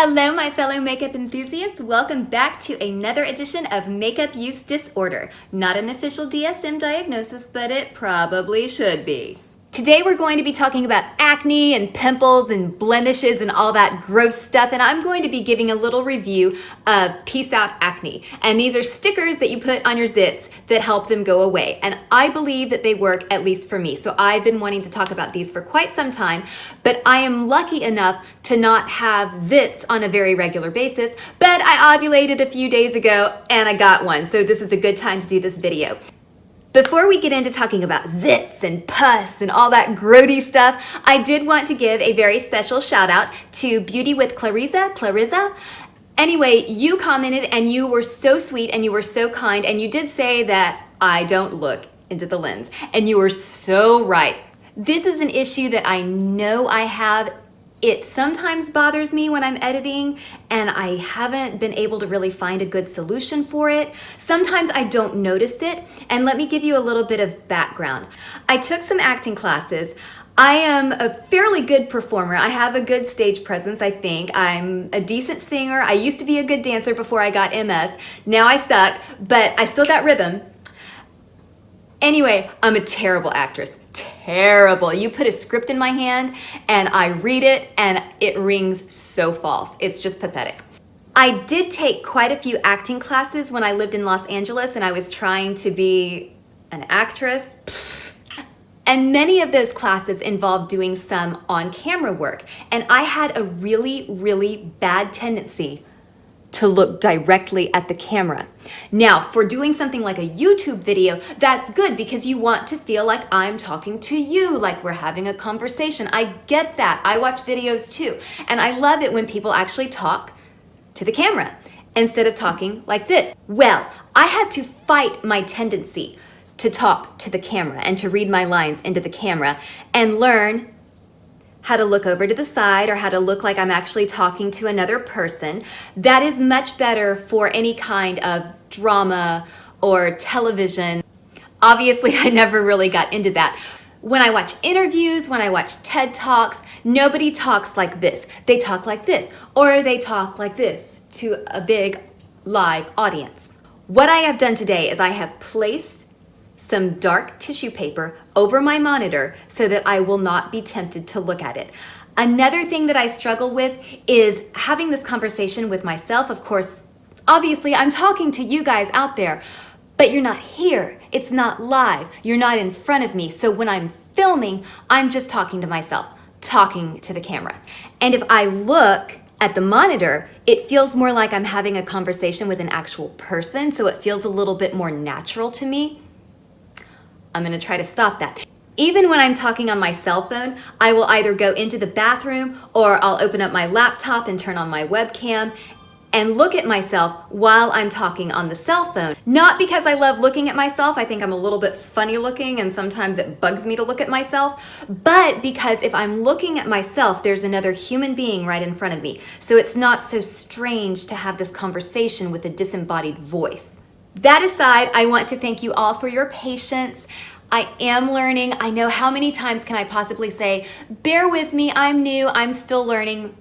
Hello, my fellow makeup enthusiasts. Welcome back to another edition of Makeup Use Disorder. Not an official DSM diagnosis, but it probably should be. Today we're going to be talking about acne and pimples and blemishes and all that gross stuff, and I'm going to be giving a little review of Peace Out Acne. And these are stickers that you put on your zits that help them go away. And I believe that they work, at least for me. So I've been wanting to talk about these for quite some time, but I am lucky enough to not have zits on a very regular basis, but I ovulated a few days ago and I got one. So this is a good time to do this video. Before we get into talking about zits and pus and all that grody stuff, I did want to give a very special shout out to Beauty with Clarissa. Anyway, you commented and you were so sweet and you were so kind, and you did say that I don't look into the lens, and you were so right. This is an issue that I know I have. It sometimes bothers me when I'm editing and I haven't been able to really find a good solution for it. Sometimes I don't notice it, and let me give you a little bit of background. I took some acting classes. I am a fairly good performer. I have a good stage presence, I think. I'm a decent singer. I used to be a good dancer before I got MS. Now I suck, but I still got rhythm. Anyway, I'm a terrible actress. Terrible. You put a script in my hand and I read it and it rings so false. It's just pathetic. I did take quite a few acting classes when I lived in Los Angeles and I was trying to be an actress. And many of those classes involved doing some on-camera work. And I had a really, really bad tendency to look directly at the camera. Now, for doing something like a YouTube video, that's good because you want to feel like I'm talking to you, like we're having a conversation. I get that. I watch videos too. And I love it when people actually talk to the camera instead of talking like this. Well, I had to fight my tendency to talk to the camera and to read my lines into the camera and learn how to look over to the side or how to look like I'm actually talking to another person. That is much better for any kind of drama or television. Obviously, I never really got into that. When I watch interviews, when I watch TED Talks, nobody talks like this. They talk like this, or they talk like this to a big live audience. What I have done today is I have placed some dark tissue paper over my monitor so that I will not be tempted to look at it. Another thing that I struggle with is having this conversation with myself. Of course, obviously I'm talking to you guys out there, but you're not here. It's not live. You're not in front of me. So when I'm filming, I'm just talking to myself, talking to the camera. And if I look at the monitor, it feels more like I'm having a conversation with an actual person, so it feels a little bit more natural to me. I'm gonna try to stop that. Even when I'm talking on my cell phone, I will either go into the bathroom or I'll open up my laptop and turn on my webcam and look at myself while I'm talking on the cell phone. Not because I love looking at myself, I think I'm a little bit funny looking and sometimes it bugs me to look at myself, but because if I'm looking at myself, there's another human being right in front of me. So it's not so strange to have this conversation with a disembodied voice. That aside, I want to thank you all for your patience. I am learning. I know how many times can I possibly say, bear with me, I'm new, I'm still learning.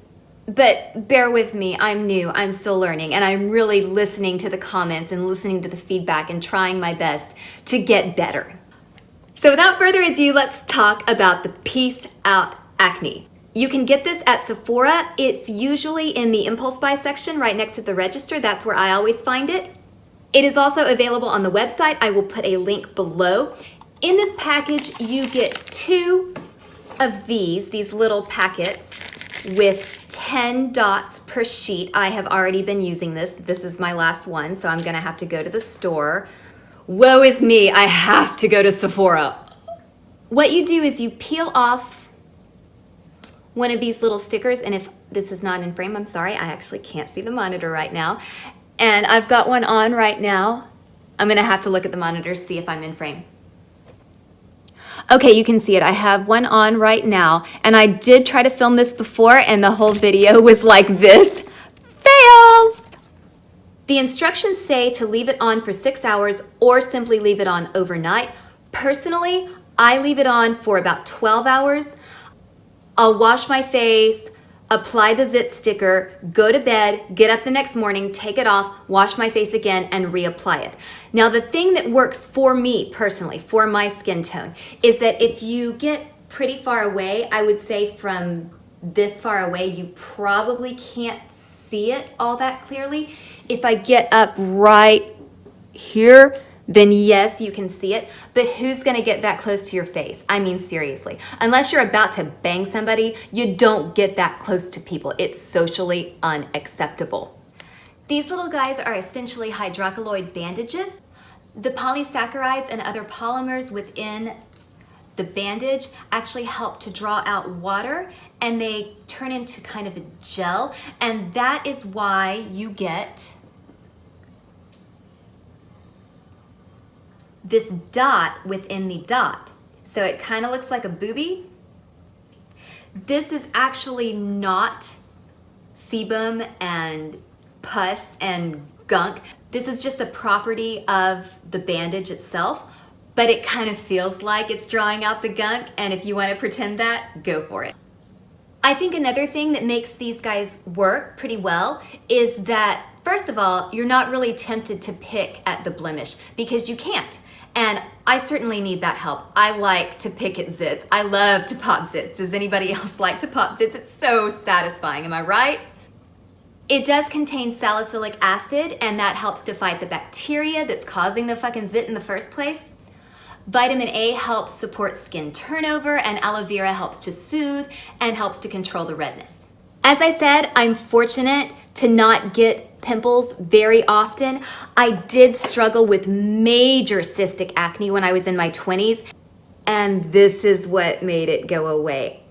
But bear with me, I'm new, I'm still learning. And I'm really listening to the comments and listening to the feedback and trying my best to get better. So without further ado, let's talk about the Peace Out Acne. You can get this at Sephora. It's usually in the impulse buy section right next to the register. That's where I always find it. It is also available on the website. I will put a link below. In this package, you get 2 of these little packets with 10 dots per sheet. I have already been using this. This is my last one, so I'm gonna have to go to the store. Woe is me, I have to go to Sephora. What you do is you peel off one of these little stickers, and if this is not in frame, I'm sorry, I actually can't see the monitor right now. And I've got one on right now. I'm gonna have to look at the monitor, see if I'm in frame. Okay, you can see it. I have one on right now, and I did try to film this before, and the whole video was like this. Fail! The instructions say to leave it on for 6 hours or simply leave it on overnight. Personally, I leave it on for about 12 hours. I'll wash my face, apply the zit sticker, go to bed, get up the next morning, take it off, wash my face again, and reapply it. Now, the thing that works for me personally, for my skin tone, is that if you get pretty far away, I would say from this far away, you probably can't see it all that clearly. If I get up right here, then yes, you can see it, but who's gonna get that close to your face? I mean, seriously. Unless you're about to bang somebody, you don't get that close to people. It's socially unacceptable. These little guys are essentially hydrocolloid bandages. The polysaccharides and other polymers within the bandage actually help to draw out water, and they turn into kind of a gel, and that is why you get this dot within the dot. So it kind of looks like a boobie. This is actually not sebum and pus and gunk. This is just a property of the bandage itself, but it kind of feels like it's drawing out the gunk, and if you want to pretend that, go for it. I think another thing that makes these guys work pretty well is that, first of all, you're not really tempted to pick at the blemish because you can't. And I certainly need that help. I like to pick at zits. I love to pop zits. Does anybody else like to pop zits? It's so satisfying, am I right? It does contain salicylic acid, and that helps to fight the bacteria that's causing the fucking zit in the first place. Vitamin A helps support skin turnover, and aloe vera helps to soothe and helps to control the redness. As I said, I'm fortunate to not get pimples very often. I did struggle with major cystic acne when I was in my 20s, and this is what made it go away.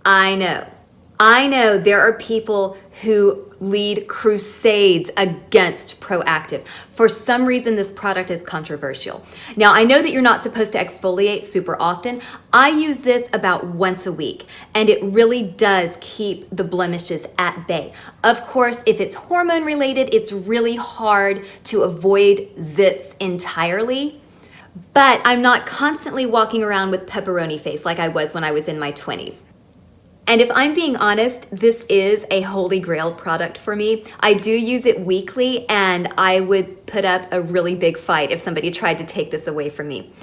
I know there are people who lead crusades against Proactive. For some reason, this product is controversial. Now, I know that you're not supposed to exfoliate super often. I use this about once a week, and it really does keep the blemishes at bay. Of course, if it's hormone related, it's really hard to avoid zits entirely. But I'm not constantly walking around with pepperoni face like I was when I was in my 20s. And if I'm being honest, this is a holy grail product for me. I do use it weekly, and I would put up a really big fight if somebody tried to take this away from me.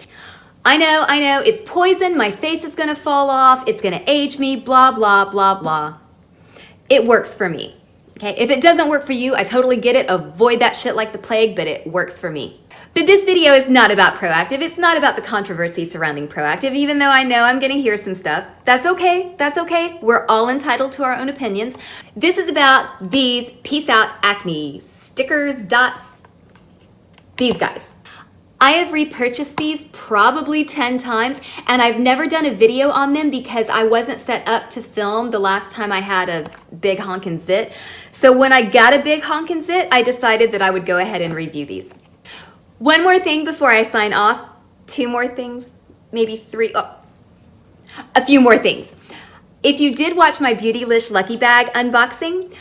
I know, it's poison, my face is gonna fall off, it's gonna age me, blah, blah, blah, blah. It works for me, okay? If it doesn't work for you, I totally get it. Avoid that shit like the plague, but it works for me. But this video is not about Proactive. It's not about the controversy surrounding Proactive, even though I know I'm gonna hear some stuff. That's okay. We're all entitled to our own opinions. This is about these Peace Out Acne stickers, dots, these guys. I have repurchased these probably 10 times, and I've never done a video on them because I wasn't set up to film the last time I had a big honkin' zit. So when I got a big honkin' zit, I decided that I would go ahead and review these. One more thing before I sign off. Two more things, maybe three. Oh, a few more things. If you did watch my Beautylish Lucky Bag unboxing,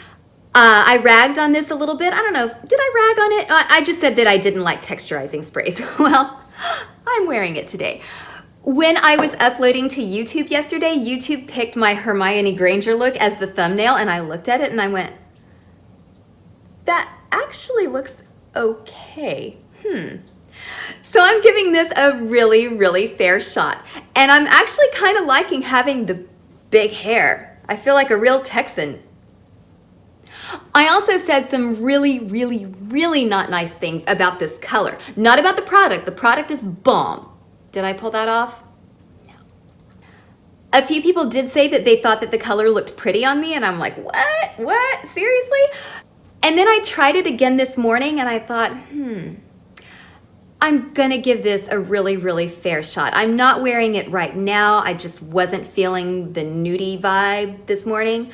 I ragged on this a little bit. I don't know, did I rag on it? I just said that I didn't like texturizing sprays. Well, I'm wearing it today. When I was uploading to YouTube yesterday, YouTube picked my Hermione Granger look as the thumbnail, and I looked at it and I went, that actually looks okay. So I'm giving this a really, really fair shot. And I'm actually kind of liking having the big hair. I feel like a real Texan. I also said some really, really, really not nice things about this color. Not about the product. The product is bomb. Did I pull that off? No. A few people did say that they thought that the color looked pretty on me, and I'm like, what? Seriously? And then I tried it again this morning, and I thought, I'm gonna give this a really, really fair shot. I'm not wearing it right now. I just wasn't feeling the nudie vibe this morning.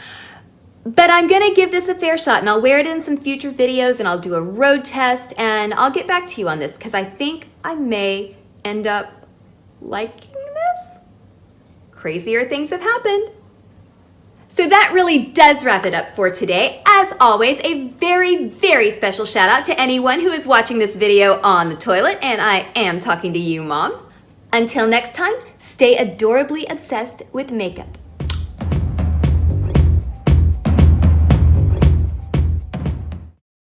But I'm gonna give this a fair shot, and I'll wear it in some future videos, and I'll do a road test, and I'll get back to you on this because I think I may end up liking this. Crazier things have happened. So that really does wrap it up for today. As always, a very, very special shout out to anyone who is watching this video on the toilet, and I am talking to you, Mom. Until next time, stay adorably obsessed with makeup.